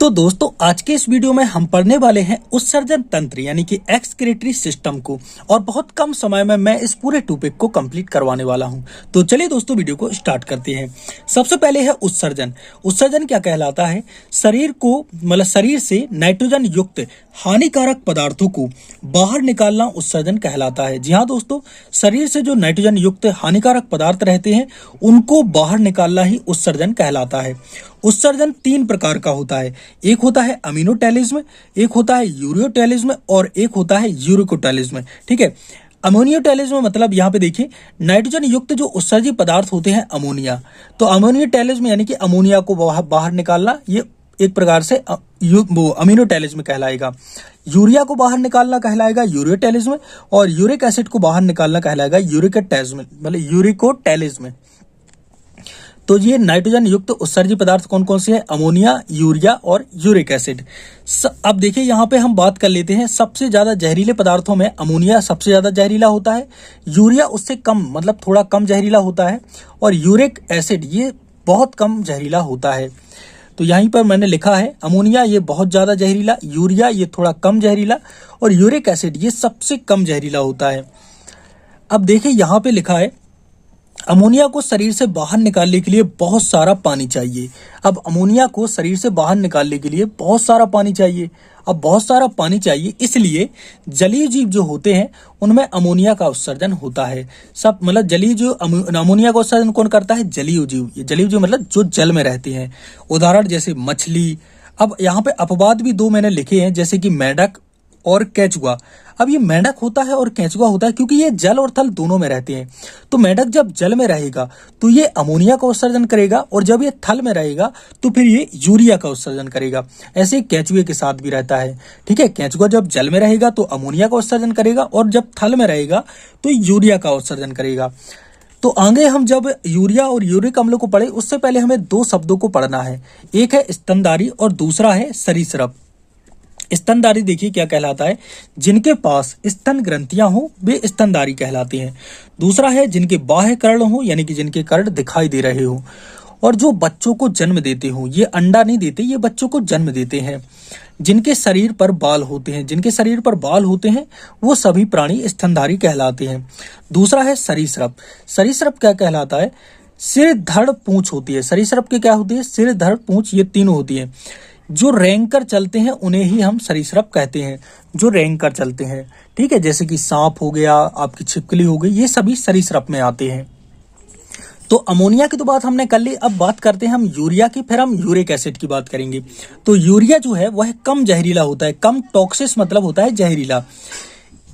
तो दोस्तों आज के इस वीडियो में हम पढ़ने वाले हैं उत्सर्जन तंत्र यानी कि एक्सक्रीटरी सिस्टम को, और बहुत कम समय में मैं इस पूरे टॉपिक को कंप्लीट करवाने वाला हूं। तो चलिए दोस्तों वीडियो को स्टार्ट करते हैं। सबसे पहले है उत्सर्जन। उत्सर्जन क्या कहलाता है? शरीर से नाइट्रोजन युक्त हानिकारक पदार्थों को बाहर निकालना उत्सर्जन कहलाता है। जी हाँ दोस्तों, शरीर से जो नाइट्रोजन युक्त हानिकारक पदार्थ रहते हैं उनको बाहर निकालना ही उत्सर्जन कहलाता है। उत्सर्जन 3 प्रकार का होता है। एक होता है अमीनोटैलिज्म, एक होता है यूरियोटैलिज्म और एक होता है यूरिकोटैलिज्म। ठीक है, अमोनियोटैलिज्म मतलब यहाँ पे देखिए नाइट्रोजन युक्त जो उत्सर्जित पदार्थ होते हैं अमोनिया, तो अमोनियोटैलिज्म यानी कि अमोनिया को बाहर निकालना, ये एक प्रकार से वो अमीनोटैलिज्म कहलाएगा। यूरिया को बाहर निकालना कहलाएगा यूरियोटैलिज्म, और यूरिक एसिड को बाहर निकालना कहलाएगा यूरिकोटैलिज्म। तो ये नाइट्रोजन युक्त उत्सर्जित पदार्थ कौन कौन से हैं? अमोनिया, यूरिया और यूरिक एसिड। अब देखिए यहाँ पे हम बात कर लेते हैं सबसे ज्यादा जहरीले पदार्थों में अमोनिया सबसे ज्यादा जहरीला होता है, यूरिया उससे कम मतलब थोड़ा कम जहरीला होता है, और यूरिक एसिड ये बहुत कम जहरीला होता है। तो यहीं पर मैंने लिखा है अमोनिया ये बहुत ज्यादा जहरीला, यूरिया ये थोड़ा कम जहरीला, और यूरिक एसिड ये सबसे कम जहरीला होता है। अब देखिए यहाँ पे लिखा है अमोनिया को शरीर से बाहर निकालने के लिए बहुत सारा पानी चाहिए। अब अमोनिया को शरीर से बाहर निकालने के लिए बहुत सारा पानी चाहिए। अब बहुत सारा पानी चाहिए, इसलिए जलीय जीव जो होते हैं उनमें अमोनिया का उत्सर्जन होता है। सब मतलब जलीय जो अमोनिया का उत्सर्जन कौन करता है? जलीय जीव। ये जलीय जीव मतलब जो जल में रहते हैं, उदाहरण जैसे मछली। अब यहाँ पे अपवाद भी 2 मैंने लिखे हैं, जैसे कि मेंढक और केंचुआ। अब ये मेंढक होता है और केंचुआ होता है क्योंकि ये जल और थल दोनों में रहते हैं। तो मेंढक जब जल में रहेगा तो ये अमोनिया का उत्सर्जन करेगा, और जब ये थल में रहेगा तो फिर ये यूरिया का उत्सर्जन करेगा। ऐसे केंचुए के साथ भी रहता है। ठीक है, केंचुआ जब जल में रहेगा तो अमोनिया का उत्सर्जन करेगा, और जब थल में रहेगा तो यूरिया का उत्सर्जन करेगा। तो आगे हम जब यूरिया और यूरिक अम्ल को पढ़े उससे पहले हमें 2 शब्दों को पढ़ना है। एक है स्तनधारी और दूसरा है सरीसृप। स्तनधारी देखिए क्या कहलाता है? जिनके पास स्तन ग्रंथियां हो वे स्तनधारी कहलाते हैं। दूसरा है जिनके बाह्य कर्ण हो यानी कि जिनके कर्ण दिखाई दे रहे हो, और जो बच्चों को जन्म देते हो। ये अंडा नहीं देते, ये बच्चों को जन्म देते हैं। जिनके शरीर पर बाल होते हैं, जिनके शरीर पर बाल होते हैं वो सभी प्राणी स्तनधारी कहलाते हैं। दूसरा है सरीसृप। सरीसृप क्या कहलाता है? सिर धड़ पूंछ होती है। सरीसृप की क्या होती है? सिर धड़ पूंछ, ये तीनों होती है। जो रेंग कर चलते हैं उन्हें ही हम सरीसृप कहते हैं, जो रेंग कर चलते हैं। ठीक है, जैसे कि सांप हो गया, आपकी छिपकली हो गई, ये सभी सरीसृप में आते हैं। तो अमोनिया की तो बात हमने कर ली। अब बात करते हैं हम यूरिया की, फिर हम यूरिक एसिड की बात करेंगे। तो यूरिया जो है वह कम जहरीला होता है। कम टॉक्सिस मतलब होता है जहरीला।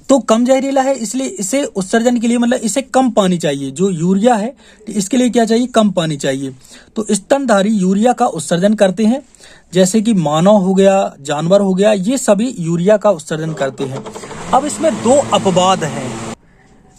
तो कम जहरीला है, इसलिए इसे उत्सर्जन के लिए मतलब इसे कम पानी चाहिए। जो यूरिया है इसके लिए क्या चाहिए? कम पानी चाहिए। तो स्तनधारी यूरिया का उत्सर्जन करते हैं, जैसे कि मानव हो गया, जानवर हो गया, ये सभी यूरिया का उत्सर्जन करते हैं। अब इसमें 2 अपवाद हैं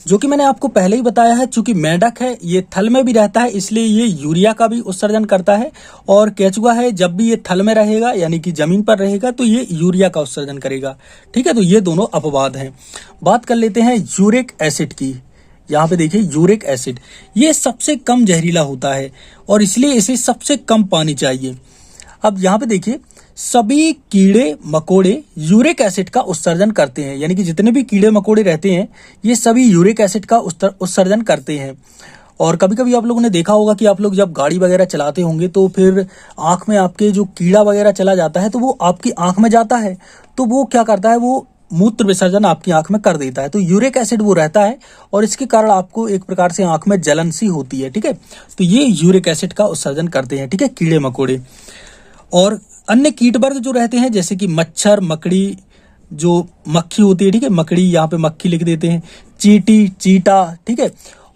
जो कि मैंने आपको पहले ही बताया है। चूंकि मेंढक है ये थल में भी रहता है इसलिए ये यूरिया का भी उत्सर्जन करता है, और केंचुआ है जब भी ये थल में रहेगा यानी कि जमीन पर रहेगा तो ये यूरिया का उत्सर्जन करेगा। ठीक है, तो ये दोनों अपवाद हैं। बात कर लेते हैं यूरिक एसिड की। यहाँ पे देखिए यूरिक एसिड ये सबसे कम जहरीला होता है, और इसलिए इसे सबसे कम पानी चाहिए। अब यहाँ पे देखिए सभी कीड़े मकोड़े यूरिक एसिड का उत्सर्जन करते हैं, यानी कि जितने भी कीड़े मकोड़े रहते हैं ये सभी यूरिक एसिड का उत्सर्जन करते हैं। और कभी कभी आप लोगों ने देखा होगा कि आप लोग जब गाड़ी वगैरह चलाते होंगे तो फिर आंख में आपके जो कीड़ा वगैरह चला जाता है तो वो आपकी आंख में जाता है, तो वो क्या करता है? वो मूत्र विसर्जन आपकी आंख में कर देता है। तो यूरिक एसिड वो रहता है, और इसके कारण आपको एक प्रकार से आंख में जलन सी होती है। ठीक है, तो ये यूरिक एसिड का उत्सर्जन करते हैं। ठीक है, कीड़े मकोड़े। और अन्य कीट वर्ग जो रहते हैं जैसे कि मच्छर, मकड़ी, जो मक्खी होती है, ठीक है, मकड़ी यहाँ पे मक्खी लिख देते हैं, चींटी, चीटा, ठीक है,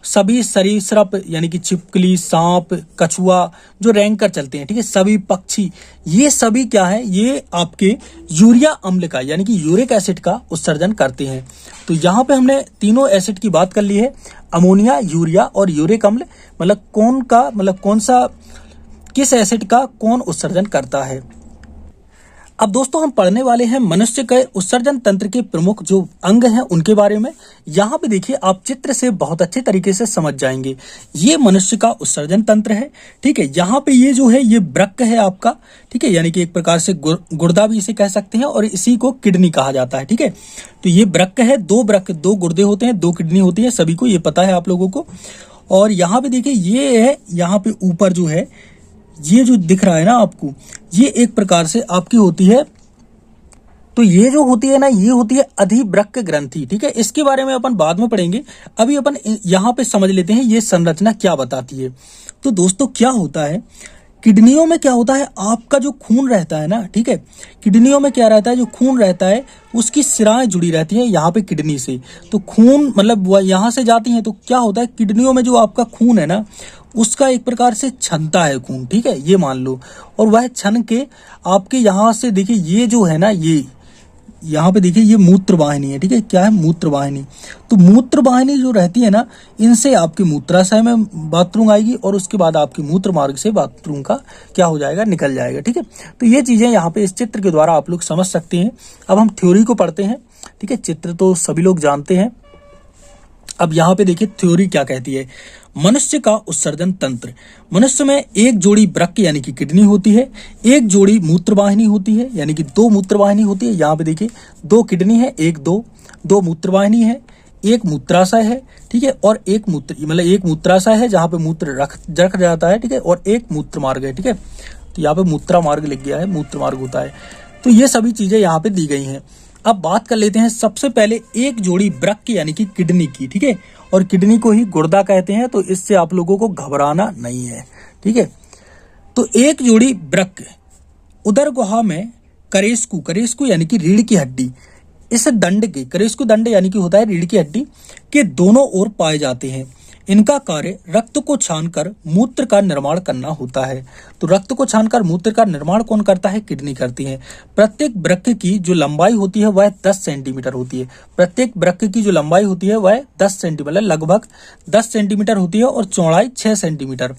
सभी सरीसृप यानी कि छिपकली, सांप, कछुआ जो रेंग कर चलते हैं, ठीक है, सभी पक्षी, ये सभी क्या है? ये आपके यूरिया अम्ल का यानी कि यूरिक एसिड का उत्सर्जन करते हैं। तो यहाँ पे हमने तीनों एसिड की बात कर ली है, अमोनिया, यूरिया और यूरिक अम्ल। मतलब कौन सा किस एसिड का कौन उत्सर्जन करता है। अब दोस्तों हम पढ़ने वाले हैं मनुष्य के उत्सर्जन तंत्र के प्रमुख जो अंग हैं उनके बारे में। यहाँ पे देखिए आप चित्र से बहुत अच्छे तरीके से समझ जाएंगे। ये मनुष्य का उत्सर्जन तंत्र है, ठीक है। यहाँ पे ये जो है ये वृक्क है आपका, ठीक है, यानी कि एक प्रकार से गुर्दा भी इसे कह सकते हैं और इसी को किडनी कहा जाता है, ठीक है। तो ये वृक्क है, दो गुर्दे होते हैं, 2 किडनी होती है, सभी को ये पता है आप लोगों को। और यहाँ पे देखिए ये है, यहाँ पे ऊपर जो है ये जो दिख रहा है ना आपको, ये एक प्रकार से आपकी होती है, तो ये जो होती है ना ये होती है अधिवृक्क ग्रंथि, ठीक है। इसके बारे में अपन बाद में पढ़ेंगे, अभी अपन यहाँ पे समझ लेते हैं ये संरचना क्या बताती है। तो दोस्तों क्या होता है किडनियों में, क्या होता है आपका जो खून रहता है ना, ठीक है, किडनियों में क्या रहता है, जो खून रहता है उसकी सिराएं जुड़ी रहती हैं यहाँ पे किडनी से। तो खून मतलब वह यहाँ से जाती हैं, तो क्या होता है किडनियों में जो आपका खून है ना उसका एक प्रकार से छनता है खून, ठीक है, ये मान लो। और वह छन के आपके यहाँ से देखिए ये जो है ना, ये यहाँ पे देखिए ये मूत्र वाहिनी है, ठीक है, क्या है मूत्र वाहिनी। तो मूत्र वाहिनी जो रहती है ना इनसे आपके मूत्राशय में बाथरूम आएगी और उसके बाद आपके मूत्र मार्ग से बाथरूम का क्या हो जाएगा, निकल जाएगा, ठीक है। तो ये चीजें यहाँ पे इस चित्र के द्वारा आप लोग समझ सकते हैं। अब हम थ्योरी को पढ़ते हैं, ठीक है, चित्र तो सभी लोग जानते हैं। अब यहाँ पे देखिए थ्योरी क्या कहती है। मनुष्य का उत्सर्जन तंत्र, मनुष्य में एक जोड़ी वृक्क यानी कि किडनी होती है, एक जोड़ी मूत्रवाहिनी होती है यानी कि 2 मूत्रवाहिनी होती है। यहाँ पे देखिए 2 किडनी है, दो मूत्रवाहिनी है, एक मूत्राशय है, ठीक है, और एक मूत्राशय है जहाँ पे मूत्र रख जाता है, ठीक है, और एक मूत्र मार्ग है, ठीक है। तो यहाँ पे मूत्रा मार्ग लिख गया है, मूत्र मार्ग होता है। तो ये सभी चीजें यहाँ पे दी गई हैं। अब बात कर लेते हैं सबसे पहले एक जोड़ी वृक्क यानी कि किडनी की, ठीक है, और किडनी को ही गुर्दा कहते हैं, तो इससे आप लोगों को घबराना नहीं है, ठीक है। तो एक जोड़ी वृक्क उदर गुहा में करेस्कु यानी कि रीढ़ की हड्डी, इस दंड के करेस्कु दंड यानी कि होता है रीढ़ की हड्डी के दोनों ओर पाए जाते हैं। इनका कार्य रक्त को छानकर मूत्र का निर्माण करना होता है। तो रक्त को छानकर मूत्र का निर्माण कौन करता है, किडनी करती है। प्रत्येक वृक्क की जो लंबाई होती है वह 10 सेंटीमीटर होती है। प्रत्येक वृक्क की जो लंबाई होती है वह 10 सेंटीमीटर, लगभग 10 सेंटीमीटर होती है और चौड़ाई 6 सेंटीमीटर,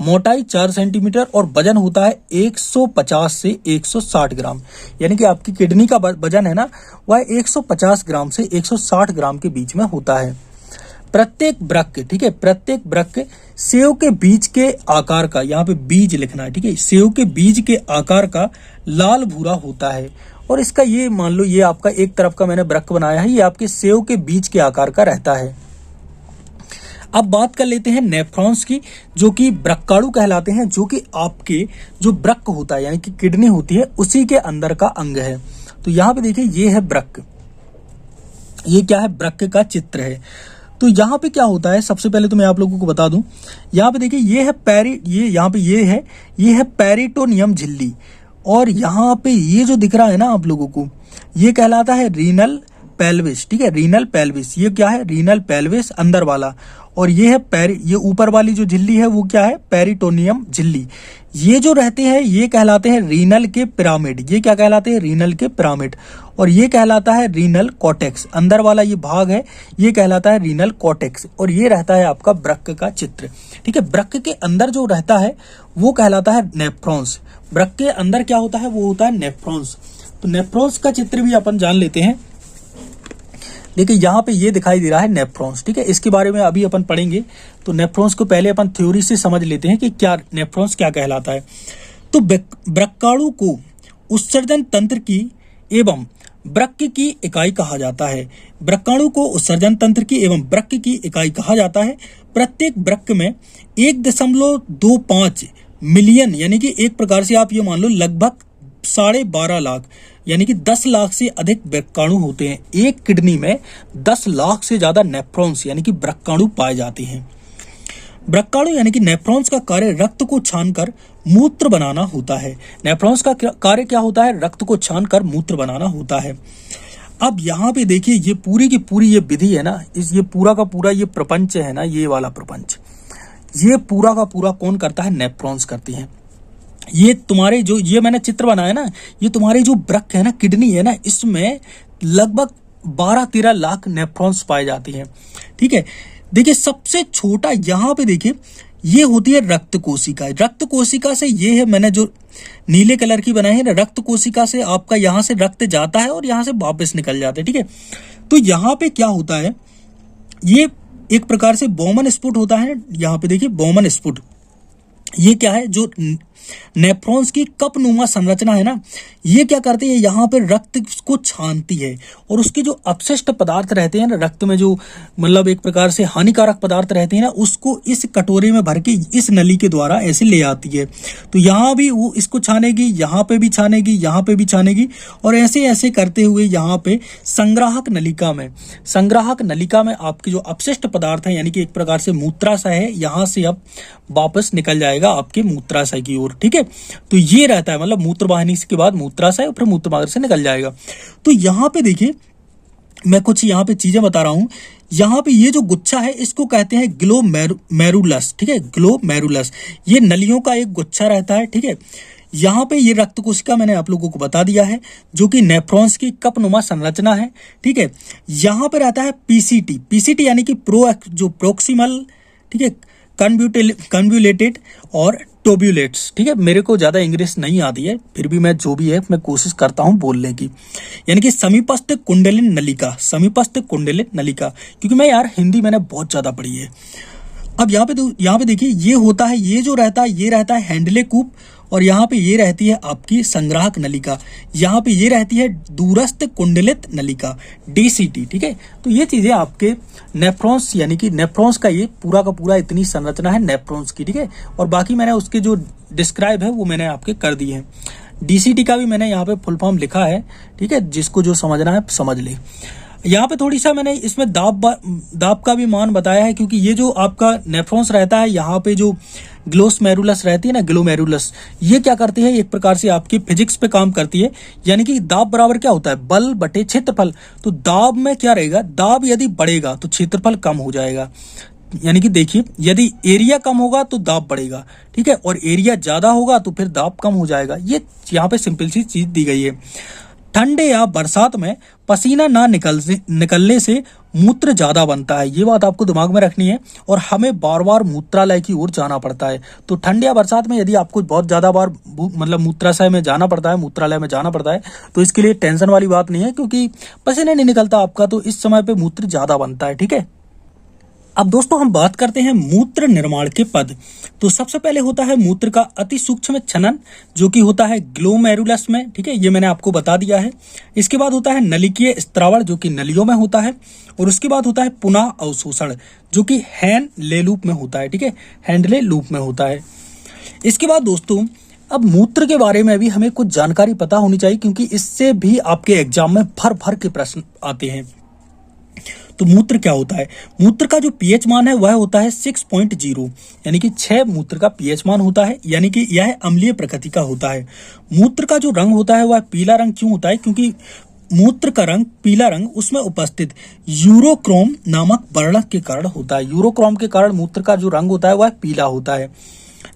मोटाई 4 सेंटीमीटर और वजन होता है 150 से 160 ग्राम। यानी कि आपकी किडनी का वजन है ना वह 150 ग्राम से 160 ग्राम के बीच में होता है। प्रत्येक वृक्क, ठीक है, प्रत्येक वृक्क सेव के बीज के आकार का, यहाँ पे बीज लिखना है, ठीक है, सेव के बीज के आकार का लाल भूरा होता है। और इसका ये मान लो ये आपका एक तरफ का मैंने वृक्क बनाया है, ये आपके सेव के बीज के आकार का रहता है। अब बात कर लेते हैं नेफ्रॉन्स की, जो कि वृक्काणु कहलाते हैं, जो कि आपके जो वृक्क होता है यानी कि किडनी होती है उसी के अंदर का अंग है। तो यहाँ पे देखिए ये है वृक्क, ये क्या है, वृक्क का चित्र है। तो यहाँ पे क्या होता है, सबसे पहले तो मैं आप लोगों को बता दूं, यहाँ पे देखिए ये है यहाँ पे ये है पेरिटोनियम झिल्ली, और यहाँ पे ये जो दिख रहा है ना आप लोगों को ये कहलाता है रीनल पेल्विस, ठीक है, रीनल पेल्विस, ये क्या है, रीनल पेल्विस अंदर वाला। और ये है ये ऊपर वाली जो झिल्ली है वो क्या है, पेरिटोनियम झिल्ली। ये जो रहते हैं ये कहलाते हैं रीनल के पिरामिड, ये क्या कहलाते हैं, रीनल के पिरामिड। और ये कहलाता है रीनल कॉर्टेक्स, अंदर वाला ये भाग है ये कहलाता है रीनल कॉर्टेक्स। और ये रहता है आपका वृक्क का चित्र, ठीक है। वृक्क के अंदर जो रहता है वो कहलाता है नेफ्रॉन्स। वृक्क के अंदर क्या होता है, वो होता है नेफ्रॉन्स। तो नेफ्रॉन्स का चित्र भी अपन जान लेते हैं। देखिए यहाँ पे ये दिखाई दे रहा है नेफ्रॉन्स, ठीक है, इसके बारे में अभी अपन पढ़ेंगे। तो नेफ्रॉन्स को पहले अपन थ्योरी से समझ लेते हैं कि क्या नेफ्रॉन्स क्या कहलाता है। तो वृक्काणु को उत्सर्जन तंत्र की एवं वृक्क की इकाई कहा जाता है। वृक्काणु को उत्सर्जन तंत्र की एवं वृक्क की इकाई कहा जाता है। प्रत्येक वृक्क में 1.25 मिलियन यानी कि एक प्रकार से आप ये मान लो लगभग 12.5 लाख यानी कि 10 लाख से अधिक वृक्काणु होते हैं। एक किडनी में 10 लाख से ज्यादा नेफ्रॉन्स यानी कि वृक्काणु पाए जाते हैं। वृक्काणु यानी कि नेफ्रॉन्स का कार्य रक्त को छानकर मूत्र बनाना होता है। नेफ्रॉन्स का कार्य क्या होता है, रक्त को छानकर मूत्र बनाना होता है। अब यहाँ पे देखिए ये पूरी की पूरी ये विधि है ना, ये पूरा का पूरा ये प्रपंच है ना, ये वाला प्रपंच, ये पूरा का पूरा कौन करता है, नेफ्रॉन्स करती हैं। ये तुम्हारे जो ये मैंने चित्र बनाया ना, ये तुम्हारे जो वृक्क है ना, किडनी है ना, इसमें लगभग 12-13 लाख नेफ्रॉन्स पाए जाते हैं, ठीक है। देखिए सबसे छोटा यहाँ पे देखिए ये होती है रक्त कोशिका। रक्त कोशिका से ये है, मैंने जो नीले कलर की बनाई है ना, रक्त कोशिका से आपका यहाँ से रक्त जाता है और यहाँ से वापस निकल जाता है, ठीक है। तो यहाँ पे क्या होता है, ये एक प्रकार से बॉमन स्फुट होता है। यहाँ पे देखिए बॉमन स्फुट, ये क्या है, जो नेफ्रॉन्स की कप नुमा संरचना है ना, ये क्या करती है, यहाँ पे रक्त को छानती है और उसके जो अपशिष्ट पदार्थ रहते हैं ना रक्त में, जो मतलब एक प्रकार से हानिकारक पदार्थ रहते हैं ना, उसको इस कटोरे में भर के इस नली के द्वारा ऐसे ले आती है। तो यहाँ भी वो इसको छानेगी, यहाँ पे भी छानेगी, यहाँ पे भी छानेगी, और ऐसे ऐसे करते हुए यहाँ पे संग्राहक नलिका में आपके जो अपशिष्ट पदार्थ है, यानी कि एक प्रकार से मूत्राशय है, यहाँ से अब वापस निकल जाएगा आपके मूत्राशय की ओर, ठीक है। तो ये रहता है, मतलब मूत्रवाहिनी के बाद मूत्राशय और फिर मूत्रमार्ग से निकल जाएगा। तो यहाँ पे देखिए मैं कुछ यहाँ पे चीजें बता रहा हूँ। यहाँ पे ये जो गुच्छा है इसको कहते हैं ग्लोमेरुलस, ठीक है, ग्लोमेरुलस। ये नलियों का एक गुच्छा रहता है, ठीक है। यहाँ पे ये रक्त कोशिका मैंने आप लोगों को बता दिया है, जो कि नेफ्रॉन्स की कपनुमा संरचना है, ठीक है। यहाँ पे रहता है पीसीटी यानी कि प्रोक्सिमल, ठीक है, कन्व्यूलेटेड और टोब्यूलेट्स, ठीक है। मेरे को ज्यादा इंग्लिश नहीं आती है, फिर भी मैं जो भी है मैं कोशिश करता हूं बोलने की। यानी कि समीपस्थ कुंडलिन नलिका, क्योंकि मैं यार हिंदी मैंने बहुत ज्यादा पढ़ी है। अब यहाँ पे देखिए ये होता है, ये जो रहता है ये रहता है हैंडले कूप, और यहाँ पे ये रहती है आपकी संग्राहक नलिका, यहाँ पे ये रहती है दूरस्थ कुंडलित नलिका, डीसीटी, ठीक है। तो ये चीजें आपके नेफ्रॉन्स, यानी कि नेफ्रॉन्स का ये पूरा का पूरा इतनी संरचना है नेफ्रॉन्स की, ठीक है। और बाकी मैंने उसके जो डिस्क्राइब है वो मैंने आपके कर दिए हैं। डीसीटी का भी मैंने यहाँ पे फुल फॉर्म लिखा है, ठीक है, जिसको जो समझना है समझ ले। यहाँ पे थोड़ी सा मैंने इसमें दाब का भी मान बताया है, क्योंकि ये जो आपका नेफ्रॉन्स रहता है, यहाँ पे जो ग्लोमेरुलस रहती है ना, ग्लोमेरुलस, ये क्या करती है, एक प्रकार से आपकी फिजिक्स पे काम करती है। यानी कि दाब बराबर क्या होता है, बल बटे क्षेत्रफल। तो दाब में क्या रहेगा, दाब यदि बढ़ेगा तो क्षेत्रफल कम हो जाएगा। यानी कि देखिए यदि एरिया कम होगा तो दाब बढ़ेगा, ठीक है, और एरिया ज्यादा होगा तो फिर दाब कम हो जाएगा। ये यहाँ पे सिंपल सी चीज दी गई है। ठंडे या बरसात में पसीना ना निकलने से मूत्र ज्यादा बनता है, ये बात आपको दिमाग में रखनी है, और हमें बार बार मूत्रालय की ओर जाना पड़ता है। तो ठंड या बरसात में यदि आपको बहुत ज्यादा बार मतलब मूत्राशय में जाना पड़ता है, मूत्रालय में जाना पड़ता है, तो इसके लिए टेंशन वाली बात नहीं है, क्योंकि पसीना नहीं निकलता आपका, तो इस समय पे मूत्र ज्यादा बनता है, ठीक है। अब दोस्तों हम बात करते हैं मूत्र निर्माण के पद। तो सबसे पहले होता है मूत्र का अति सूक्ष्म छनन, जो कि होता है ग्लोमेरुलस में, ठीक है, ये मैंने आपको बता दिया है। इसके बाद होता है नलिकीय स्त्रावण, जो कि नलियों में होता है, और उसके बाद होता है पुनः अवशोषण, जो कि हैंडले लूप में होता है, ठीक है, हैंडले लूप में होता है। इसके बाद दोस्तों अब मूत्र के बारे में भी हमें कुछ जानकारी पता होनी चाहिए, क्योंकि इससे भी आपके एग्जाम में भर भर के प्रश्न आते हैं। तो मूत्र क्या होता है, मूत्र का जो पीएच मान है वह होता है 6.0, यानी कि 6 मूत्र का पीएच मान होता है, यानी कि यह अम्लीय प्रकृति का होता है। मूत्र का जो रंग होता है वह पीला रंग क्यों होता है, क्योंकि मूत्र का रंग पीला रंग उसमें उपस्थित यूरोक्रोम नामक वर्णक के कारण होता है। यूरोक्रोम के कारण मूत्र का जो रंग होता है वह पीला होता है।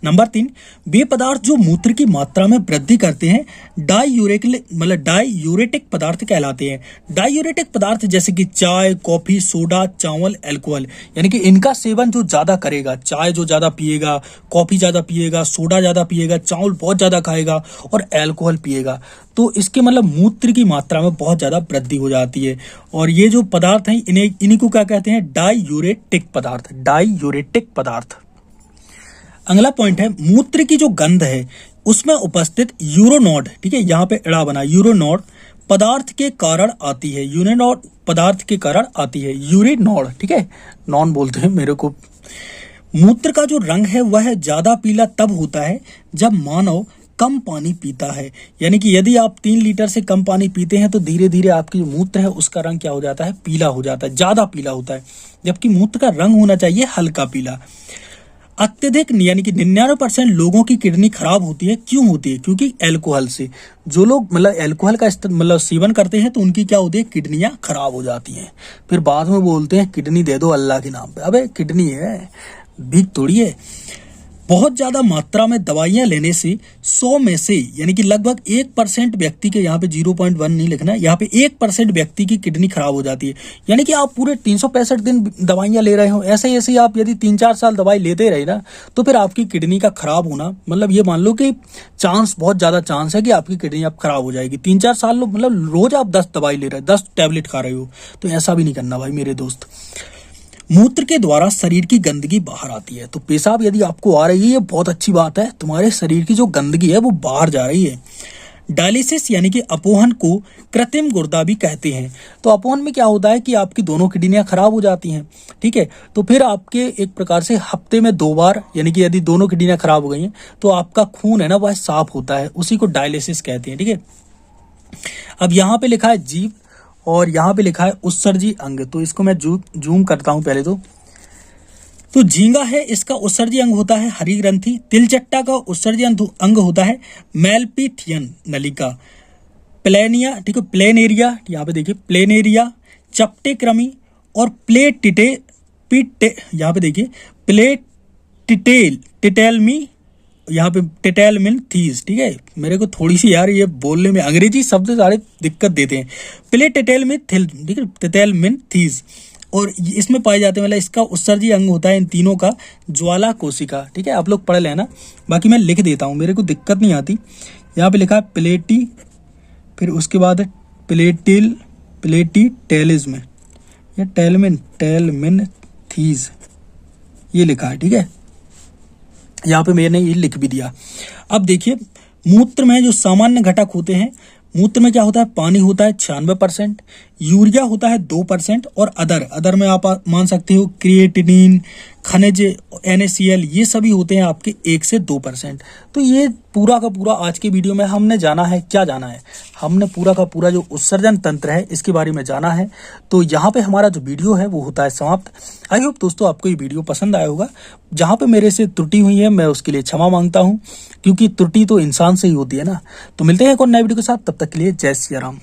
नंबर 3, वे पदार्थ जो मूत्र की मात्रा में वृद्धि करते हैं डाईयूरेटिक पदार्थ कहलाते हैं। डाईयूरेटिक पदार्थ जैसे कि चाय, कॉफी, सोडा, चावल, अल्कोहल, यानी कि इनका सेवन जो ज्यादा करेगा, चाय जो ज्यादा पिएगा, कॉफी ज्यादा पिएगा, सोडा ज्यादा पिएगा, चावल बहुत ज्यादा खाएगा और अल्कोहल पिएगा, तो इसके मतलब मूत्र की मात्रा में बहुत ज्यादा वृद्धि हो जाती है। और ये जो पदार्थ हैं इन्हीं को क्या कहते हैं, डाईयूरेटिक पदार्थ, डाईयूरेटिक पदार्थ। अगला पॉइंट है मूत्र की जो गंध है उसमें उपस्थित यूरोनोड, ठीक है, यहाँ पे एड़ा बना, यूरोनोड पदार्थ के कारण आती है, यूरोनोड पदार्थ के कारण आती है, यूरिनोड, ठीक है, नॉन बोलते हैं मेरे को। मूत्र का जो रंग है वह ज्यादा पीला तब होता है जब मानव कम पानी पीता है। यानी कि यदि आप 3 लीटर से कम पानी पीते हैं तो धीरे धीरे आपकी जो मूत्र है उसका रंग क्या हो जाता है, पीला हो जाता है, ज्यादा पीला होता है, जबकि मूत्र का रंग होना चाहिए हल्का पीला। अत्यधिक यानी कि 99% लोगों की किडनी खराब होती है, क्यों होती है, क्योंकि अल्कोहल से। जो लोग मतलब अल्कोहल का मतलब सेवन करते हैं तो उनकी क्या होती है, किडनियां खराब हो जाती हैं, फिर बाद में बोलते हैं किडनी दे दो अल्लाह के नाम पे। अबे किडनी है, भीख थोड़ी है। बहुत ज्यादा मात्रा में दवाइयां लेने से 100 में से यानी कि लगभग 1% व्यक्ति के, यहाँ पे 0.1 नहीं लिखना है, यहाँ पे 1% व्यक्ति की किडनी खराब हो जाती है। यानी कि आप पूरे 365 दिन दवाइयां ले रहे हो, ऐसे ऐसे आप यदि 3-4 साल दवाई लेते रहे ना, तो फिर आपकी किडनी का खराब होना, मतलब ये मान लो कि बहुत ज्यादा चांस है कि आपकी किडनी अब खराब हो जाएगी। 3-4 साल मतलब रोज आप 10 दवाई ले रहे हो, 10 टैबलेट खा रहे हो, तो ऐसा भी नहीं करना भाई मेरे दोस्त। मूत्र के द्वारा शरीर की गंदगी बाहर आती है, तो पेशाब यदि आपको आ रही है, ये बहुत अच्छी बात है, तुम्हारे शरीर की जो गंदगी है वो बाहर जा रही है। डायलिसिस यानी कि अपोहन को कृत्रिम गुर्दा भी कहते हैं। तो अपोहन में क्या होता है कि आपकी दोनों किडनियां खराब हो जाती हैं, ठीक है, तो फिर आपके एक प्रकार से हफ्ते में 2 बार, यानी कि यदि दोनों किडनियां खराब हो गई हैं तो आपका खून है ना वह साफ होता है, उसी को डायलिसिस कहते हैं, ठीक है। अब यहाँ पे लिखा है जीव और यहाँ पे लिखा है उत्सर्जी अंग, तो इसको मैं जूम करता हूं पहले तो झींगा है, इसका उत्सर्जी अंग होता है हरी ग्रंथि। तिलचट्टा का उत्सर्जी अंग होता है मेलपिथियन नलिका। प्लेनिया, ठीक है, प्लेनेरिया, यहाँ पे देखिए प्लेनेरिया, चपटे क्रमी और यहाँ पे देखिए टिटेलमी, यहाँ पे टिटेलमिन थीस, ठीक है। मेरे को थोड़ी सी यार ये बोलने में अंग्रेजी शब्द सारे दिक्कत देते हैं। टिटेलमिन, ठीक है, टिटेलमिन थीस, और इसमें पाए जाते हैं, मतलब इसका उत्सर्जी अंग होता है इन तीनों का ज्वाला कोशिका, ठीक है। आप लोग पढ़ लेना, बाकी मैं लिख देता हूँ, मेरे को दिक्कत नहीं आती। यहाँ पे लिखा है प्लेटी, फिर उसके बाद प्लेटीटेलिज्म या टेलमिन थीज, ये लिखा है, ठीक है। यहाँ पे मैंने ये लिख भी दिया। अब देखिए मूत्र में जो सामान्य घटक होते हैं, मूत्र में क्या होता है, पानी होता है 96%, यूरिया होता है 2%, और अदर में आप मान सकते हो क्रिएटिनिन, खनिज, NaCl, ये सभी होते हैं आपके 1 से 2%। तो ये पूरा का पूरा आज के वीडियो में हमने जाना है, क्या जाना है, हमने पूरा का पूरा जो उत्सर्जन तंत्र है इसके बारे में जाना है। तो यहाँ पे हमारा जो वीडियो है वो होता है समाप्त। आई होप दोस्तों आपको ये वीडियो पसंद आया होगा। जहाँ पे मेरे से त्रुटि हुई है मैं उसके लिए क्षमा मांगता हूँ, क्योंकि त्रुटि तो इंसान से ही होती है ना। तो मिलते हैं एक और नए वीडियो के साथ, तब तक के लिए जय सिया राम।